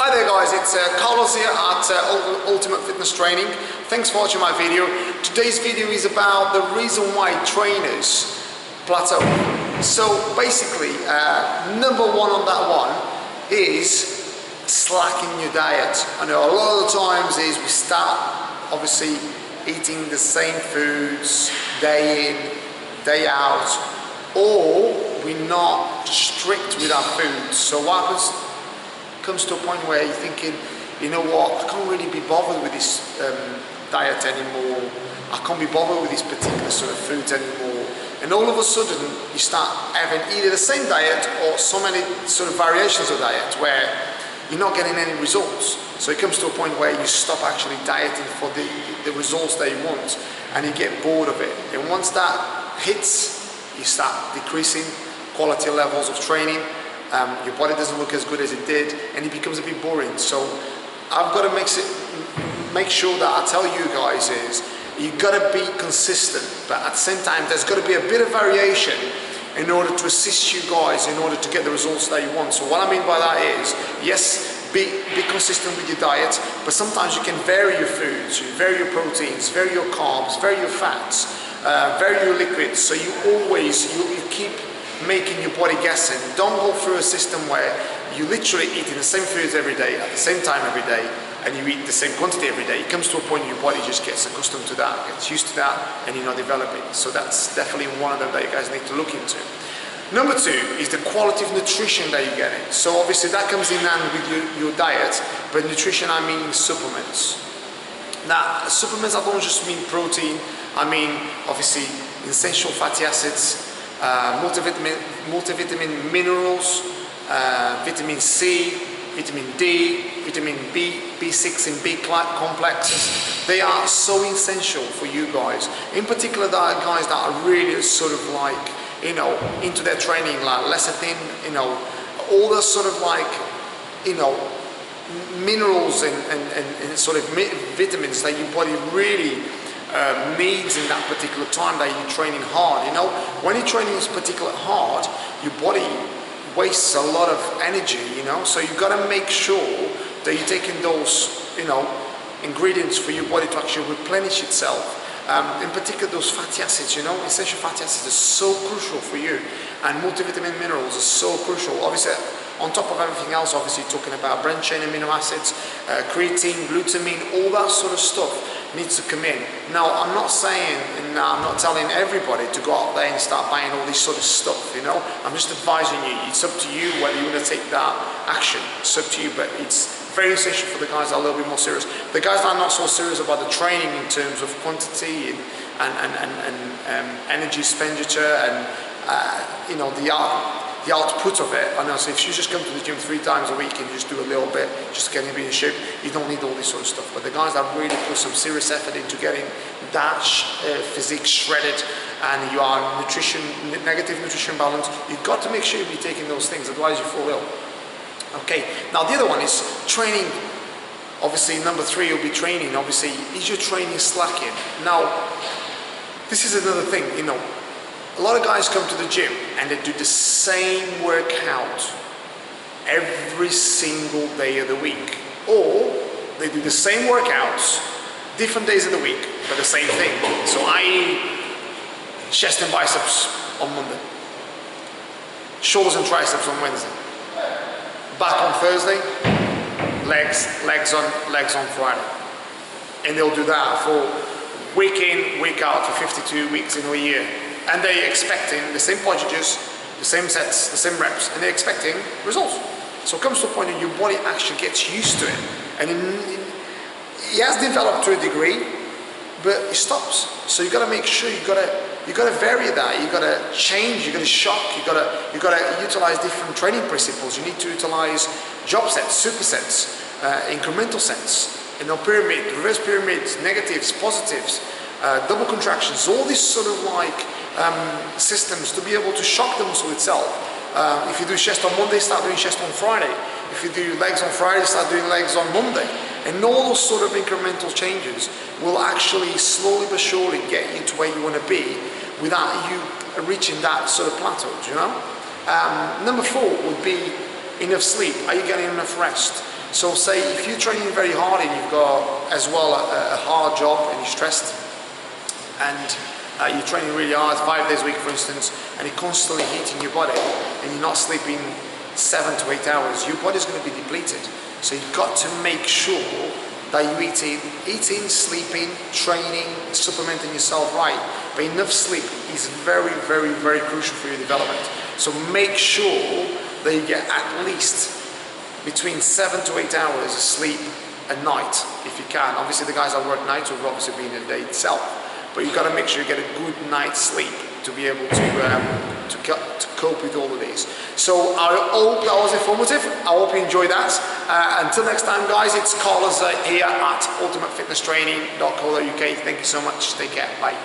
Hi there guys, it's Carlos here at Ultimate Fitness Training. Thanks for watching my video. Today's video is about the reason why trainers plateau. So basically, number one on that one is slacking your diet. I know a lot of the times is we start obviously eating the same foods day in, day out, or we're not strict with our food. So what comes to a point where you're thinking, you know what, I can't really be bothered with this diet anymore. I can't be bothered with these particular sort of foods anymore. And all of a sudden, you start having either the same diet or so many sort of variations of diet where you're not getting any results. So it comes to a point where you stop actually dieting for the results that you want, and you get bored of it. And once that hits, you start decreasing quality levels of training. Your body doesn't look as good as it did, and it becomes a bit boring. So I've got to make sure that I tell you guys is you've got to be consistent, but at the same time there's got to be a bit of variation in order to assist you guys in order to get the results that you want. So what I mean by that is, yes, be consistent with your diet, but sometimes you can vary your foods, you vary your proteins, vary your carbs, vary your fats, vary your liquids, so you keep making your body guessing. Don't go through a system where you literally eating the same foods every day at the same time every day, and you eat the same quantity every day. It comes to a point your body just gets accustomed to that, gets used to that, and you're not developing. So that's definitely one of them that you guys need to look into. Number two is the quality of nutrition that you're getting. So obviously that comes in hand with your diet, but nutrition I mean supplements. Now supplements, I don't just mean protein, I mean obviously essential fatty acids, multivitamin minerals, vitamin C, vitamin D, vitamin B, B6 and B complexes. They are so essential for you guys. In particular, there are guys that are really sort of like, you know, into their training, like lecithin, you know, all the sort of like, you know, minerals and sort of vitamins that your body really needs in that particular time that you're training hard. You know, when you're training this particular hard, your body wastes a lot of energy, you know, so you've got to make sure that you're taking those, you know, ingredients for your body to actually replenish itself. In particular, those fatty acids, you know, essential fatty acids are so crucial for you, and multivitamin minerals are so crucial. Obviously, on top of everything else, obviously talking about branched chain amino acids, creatine, glutamine, all that sort of stuff needs to come in. Now, I'm not saying, and I'm not telling everybody to go out there and start buying all this sort of stuff, you know. I'm just advising you. It's up to you whether you want to take that action. It's up to you, but it's very essential for the guys that are a little bit more serious. The guys that are not so serious about the training in terms of quantity and energy expenditure and you know, the output of it. I know, so if you just come to the gym 3 times a week and you just do a little bit, just getting in shape, you don't need all this sort of stuff. But the guys that really put some serious effort into getting that physique shredded, and you are negative nutrition balance, you've got to make sure you're taking those things, otherwise you fall ill. Okay, now the other one is training. Obviously, number 3 will be training. Obviously, is your training slacking? Now, this is another thing, you know, a lot of guys come to the gym and they do the same workout every single day of the week, or they do the same workouts different days of the week but the same thing. So i.e. chest and biceps on Monday, shoulders and triceps on Wednesday, back on Thursday, legs on Friday, and they'll do that for week in, week out for 52 weeks in a year. And they're expecting the same podages, the same sets, the same reps, and they're expecting results. So it comes to a point that your body actually gets used to it, and it has developed to a degree, but it stops. So you got to make sure you got to vary that. You got to change. You got to shock. You got to utilize different training principles. You need to utilize job sets, supersets, incremental sets, you know, pyramid, reverse pyramids, negatives, positives, double contractions, all these sort of like systems to be able to shock the muscle itself. If you do chest on Monday, start doing chest on Friday. If you do legs on Friday, start doing legs on Monday. And all those sort of incremental changes will actually slowly but surely get you to where you want to be without you reaching that sort of plateau, you know? Number 4 would be enough sleep. Are you getting enough rest? So say if you're training very hard and you've got as well a hard job and you're stressed, and you're training really hard, 5 days a week for instance, and you're constantly heating your body and you're not sleeping 7 to 8 hours, your body's going to be depleted. So you've got to make sure that you're eating, sleeping, training, supplementing yourself right. But enough sleep is very, very, very crucial for your development. So make sure that you get at least between 7 to 8 hours of sleep a night, if you can. Obviously the guys that work nights will obviously be in the day itself, but you've got to make sure you get a good night's sleep to be able to cope with all of these. So I hope that was informative. I hope you enjoyed that. Until next time guys, it's Carlos here at ultimatefitnesstraining.co.uk. Thank you so much. Take care. Bye.